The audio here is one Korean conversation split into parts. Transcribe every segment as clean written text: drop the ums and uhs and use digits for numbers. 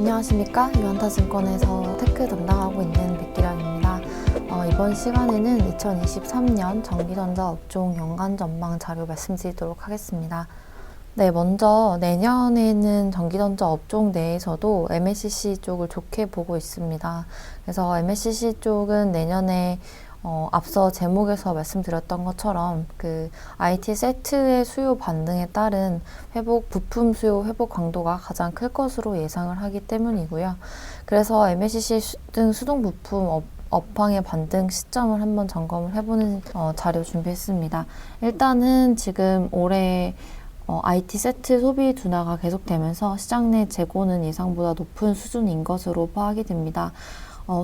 안녕하십니까. 유한타증권에서 테크 담당하고 있는 백기량입니다. 이번 시간에는 2023년 전기전자 업종 연간 전망 자료 말씀드리도록 하겠습니다. 네, 먼저 내년에는 전기전자 업종 내에서도 MLCC 쪽을 좋게 보고 있습니다. 그래서 MLCC 쪽은 내년에 앞서 제목에서 말씀드렸던 것처럼 그 IT 세트의 수요 반등에 따른 부품 수요 회복 강도가 가장 클 것으로 예상을 하기 때문이고요. 그래서 MLCC 등 수동 부품 업황의 반등 시점을 한번 점검을 해보는 자료 준비했습니다. 일단은 지금 올해 IT 세트 소비 둔화가 계속되면서 시장 내 재고는 예상보다 높은 수준인 것으로 파악이 됩니다.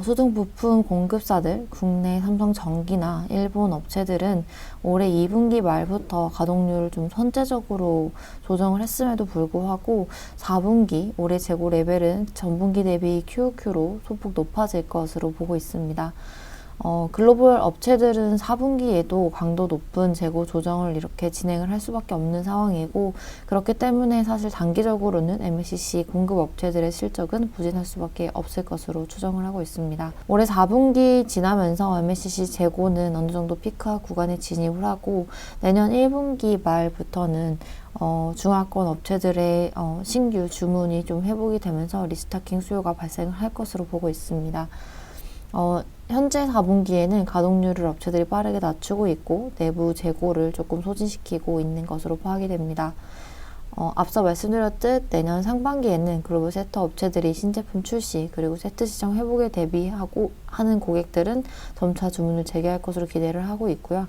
수동 부품 공급사들, 국내 삼성전기나 일본 업체들은 올해 2분기 말부터 가동률을 좀 선제적으로 조정을 했음에도 불구하고 4분기 올해 재고 레벨은 전분기 대비 QOQ로 소폭 높아질 것으로 보고 있습니다. 글로벌 업체들은 4분기에도 강도 높은 재고 조정을 이렇게 진행을 할 수밖에 없는 상황이고, 그렇기 때문에 사실 단기적으로는 MLCC 공급 업체들의 실적은 부진할 수밖에 없을 것으로 추정을 하고 있습니다. 올해 4분기 지나면서 MLCC 재고는 어느 정도 피크화 구간에 진입을 하고, 내년 1분기 말부터는 중화권 업체들의 신규 주문이 좀 회복이 되면서 리스타킹 수요가 발생을 할 것으로 보고 있습니다. 현재 4분기에는 가동률을 업체들이 빠르게 낮추고 있고 내부 재고를 조금 소진시키고 있는 것으로 파악이 됩니다. 앞서 말씀드렸듯 내년 상반기에는 글로벌 세트 업체들이 신제품 출시 그리고 세트 시장 회복에 대비하고 하는 고객들은 점차 주문을 재개할 것으로 기대를 하고 있고요.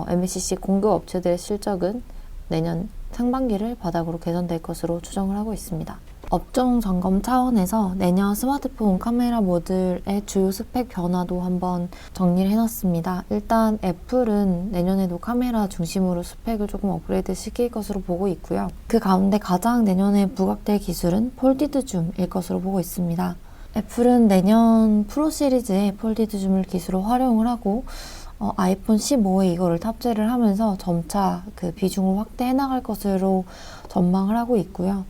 MLCC 공급 업체들의 실적은 내년 상반기를 바닥으로 개선될 것으로 추정을 하고 있습니다. 업종 점검 차원에서 내년 스마트폰 카메라 모듈의 주요 스펙 변화도 한번 정리를 해놨습니다. 일단 애플은 내년에도 카메라 중심으로 스펙을 조금 업그레이드 시킬 것으로 보고 있고요. 그 가운데 가장 내년에 부각될 기술은 폴디드 줌일 것으로 보고 있습니다. 애플은 내년 프로 시리즈에 폴디드 줌을 기술로 활용을 하고 아이폰 15에 이거를 탑재를 하면서 점차 그 비중을 확대해 나갈 것으로 전망을 하고 있고요.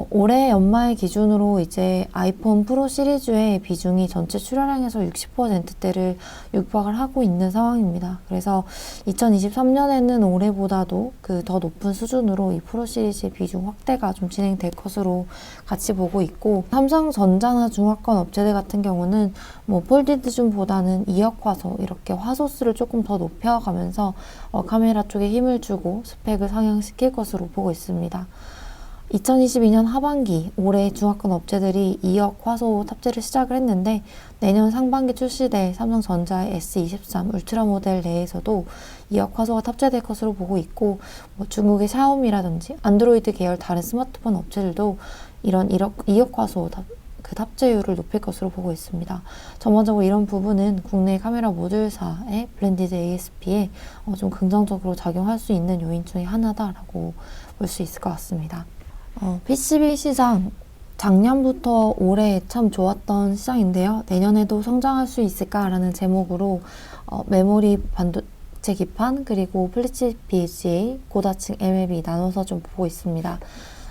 올해 연말 기준으로 이제 아이폰 프로 시리즈의 비중이 전체 출하량에서 60%대를 육박을 하고 있는 상황입니다. 그래서 2023년에는 올해보다도 그 더 높은 수준으로 이 프로 시리즈의 비중 확대가 좀 진행될 것으로 같이 보고 있고, 삼성전자나 중화권 업체들 같은 경우는 폴디드 줌보다는 2억 화소 이렇게 화소수를 조금 더 높여가면서 카메라 쪽에 힘을 주고 스펙을 상향시킬 것으로 보고 있습니다. 2022년 하반기 올해 중화권 업체들이 2억 화소 탑재를 시작을 했는데, 내년 상반기 출시될 삼성전자의 S23 울트라 모델 내에서도 2억 화소가 탑재될 것으로 보고 있고, 중국의 샤오미라든지 안드로이드 계열 다른 스마트폰 업체들도 이런 2억 화소 탑재율을 높일 것으로 보고 있습니다. 전반적으로 이런 부분은 국내 카메라 모듈사의 블렌디드 ASP에 좀 긍정적으로 작용할 수 있는 요인 중에 하나다라고 볼 수 있을 것 같습니다. PCB 시장 작년부터 올해 참 좋았던 시장인데요. 내년에도 성장할 수 있을까라는 제목으로 메모리 반도체 기판 그리고 플리치 BGA 고다층 MLB 나눠서 좀 보고 있습니다.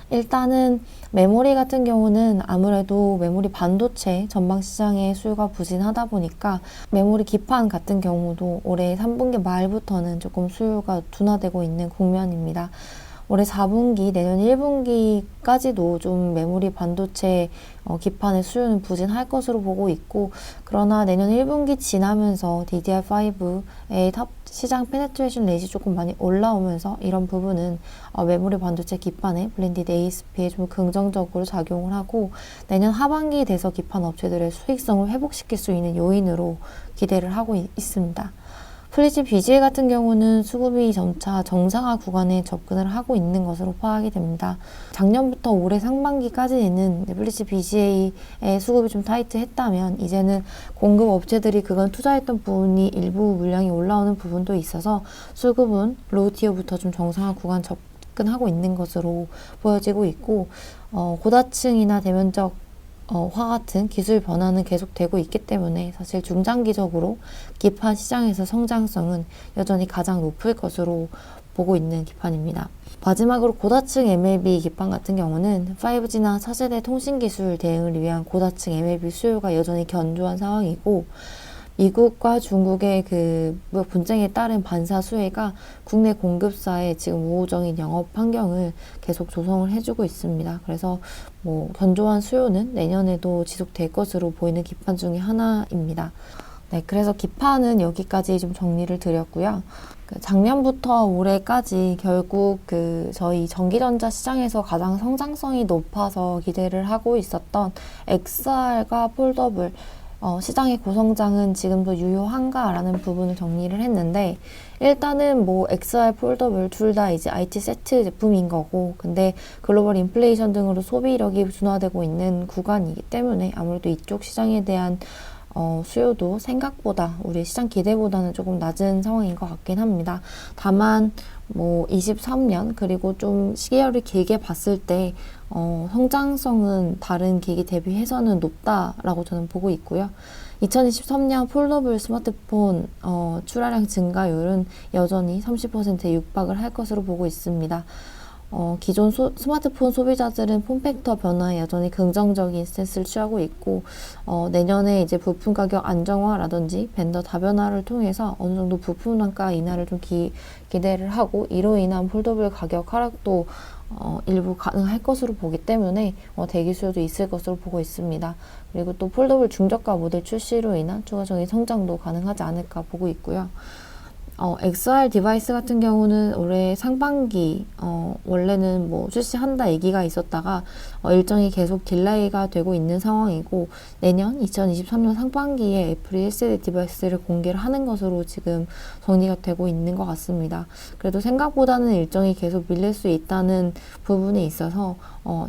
일단은 메모리 같은 경우는 아무래도 메모리 반도체 전방 시장의 수요가 부진하다 보니까 메모리 기판 같은 경우도 올해 3분기 말부터는 조금 수요가 둔화되고 있는 국면입니다. 올해 4분기, 내년 1분기까지도 좀 메모리 반도체 기판의 수요는 부진할 것으로 보고 있고, 그러나 내년 1분기 지나면서 DDR5의 시장 페네트레이션 레이지 조금 많이 올라오면서 이런 부분은 메모리 반도체 기판의 블렌디드 ASP에 좀 긍정적으로 작용을 하고, 내년 하반기 돼서 기판 업체들의 수익성을 회복시킬 수 있는 요인으로 기대를 하고 있습니다. 플리치 BGA 같은 경우는 수급이 점차 정상화 구간에 접근을 하고 있는 것으로 파악이 됩니다. 작년부터 올해 상반기까지는 플리치 BGA의 수급이 좀 타이트했다면 이제는 공급 업체들이 그간 투자했던 부분이 일부 물량이 올라오는 부분도 있어서 수급은 로우 티어부터 좀 정상화 구간 접근하고 있는 것으로 보여지고 있고, 고다층이나 대면적 화 같은 기술 변화는 계속되고 있기 때문에 사실 중장기적으로 기판 시장에서 성장성은 여전히 가장 높을 것으로 보고 있는 기판입니다. 마지막으로 고다층 MLB 기판 같은 경우는 5G나 차세대 통신기술 대응을 위한 고다층 MLB 수요가 여전히 견조한 상황이고, 미국과 중국의 그 무역 분쟁에 따른 반사 수혜가 국내 공급사의 지금 우호적인 영업 환경을 계속 조성을 해주고 있습니다. 그래서 뭐 견조한 수요는 내년에도 지속될 것으로 보이는 기판 중에 하나입니다. 네, 그래서 기판은 여기까지 좀 정리를 드렸고요. 작년부터 올해까지 결국 저희 전기전자 시장에서 가장 성장성이 높아서 기대를 하고 있었던 XR과 폴더블 시장의 고성장은 지금도 유효한가라는 부분을 정리를 했는데, 일단은 뭐 XR, 폴더블 둘 다 이제 IT 세트 제품인 거고, 근데 글로벌 인플레이션 등으로 소비력이 둔화되고 있는 구간이기 때문에 아무래도 이쪽 시장에 대한 수요도 생각보다 우리 시장 기대보다는 조금 낮은 상황인 것 같긴 합니다. 다만 뭐 23년 그리고 좀 시계열을 길게 봤을 때 성장성은 다른 기기 대비해서는 높다라고 저는 보고 있고요. 2023년 폴더블 스마트폰 출하량 증가율은 여전히 30%에 육박을 할 것으로 보고 있습니다. 기존 스마트폰 소비자들은 폼팩터 변화에 여전히 긍정적인 스탠스를 취하고 있고, 내년에 이제 부품 가격 안정화라든지 벤더 다변화를 통해서 어느 정도 부품 단가 인하를 좀 기대를 하고, 이로 인한 폴더블 가격 하락도 일부 가능할 것으로 보기 때문에 대기 수요도 있을 것으로 보고 있습니다. 그리고 또 폴더블 중저가 모델 출시로 인한 추가적인 성장도 가능하지 않을까 보고 있고요. XR 디바이스 같은 경우는 올해 상반기 원래는 뭐 출시한다 얘기가 있었다가 일정이 계속 딜레이가 되고 있는 상황이고, 내년 2023년 상반기에 애플이 1세대 디바이스를 공개를 하는 것으로 지금 정리가 되고 있는 것 같습니다. 그래도 생각보다는 일정이 계속 밀릴 수 있다는 부분에 있어서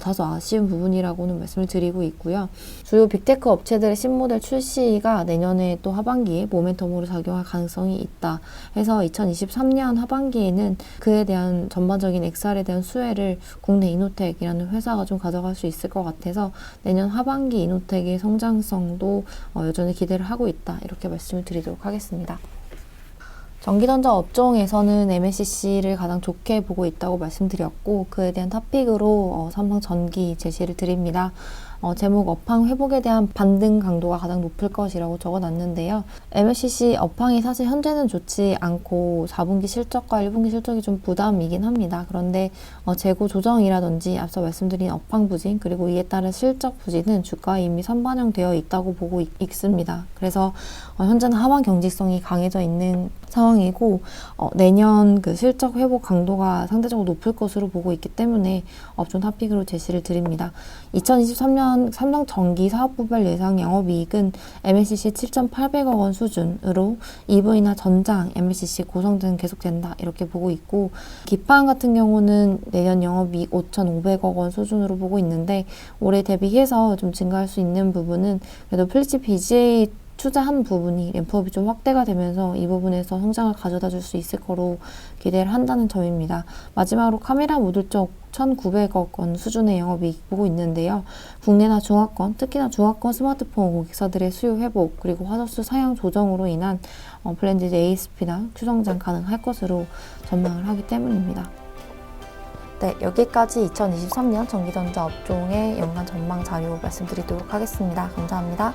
다소 아쉬운 부분이라고는 말씀을 드리고 있고요. 주요 빅테크 업체들의 신모델 출시가 내년에 또 하반기에 모멘텀으로 작용할 가능성이 있다 해서 2023년 하반기에는 그에 대한 전반적인 XR에 대한 수혜를 국내 이노텍이라는 회사가 좀 가져갈 수 있을 것 같아서 내년 하반기 이노텍의 성장성도 여전히 기대를 하고 있다, 이렇게 말씀을 드리도록 하겠습니다. 전기전자 업종에서는 MLCC를 가장 좋게 보고 있다고 말씀드렸고, 그에 대한 토픽으로 삼성전기 제시를 드립니다. 제목 업황 회복에 대한 반등 강도가 가장 높을 것이라고 적어놨는데요. MLCC 업황이 사실 현재는 좋지 않고 4분기 실적과 1분기 실적이 좀 부담이긴 합니다. 그런데 재고 조정이라든지 앞서 말씀드린 업황 부진, 그리고 이에 따른 실적 부진은 주가에 이미 선반영되어 있다고 보고 있습니다. 그래서 현재는 하반 경직성이 강해져 있는 상황이고, 내년 그 실적 회복 강도가 상대적으로 높을 것으로 보고 있기 때문에 업종 토픽으로 제시를 드립니다. 2023년 삼성전기 사업부별 예상 영업이익은 MLCC 7,800억 원 수준으로 EV나 전장, MLCC 고성장 계속된다, 이렇게 보고 있고, 기판 같은 경우는 내년 영업이익 5,500억 원 수준으로 보고 있는데, 올해 대비해서 좀 증가할 수 있는 부분은 그래도 플리치 BGA 투자한 부분이 램프업이 좀 확대가 되면서 이 부분에서 성장을 가져다 줄 수 있을 거로 기대를 한다는 점입니다. 마지막으로 카메라 모듈 쪽 1,900억 원 수준의 영업이익 보고 있는데요. 국내나 중화권, 특히나 중화권 스마트폰 고객사들의 수요 회복, 그리고 화소수 상향 조정으로 인한 블렌디드 ASP나 추성장 가능할 것으로 전망을 하기 때문입니다. 네, 여기까지 2023년 전기전자 업종의 연간 전망 자료 말씀드리도록 하겠습니다. 감사합니다.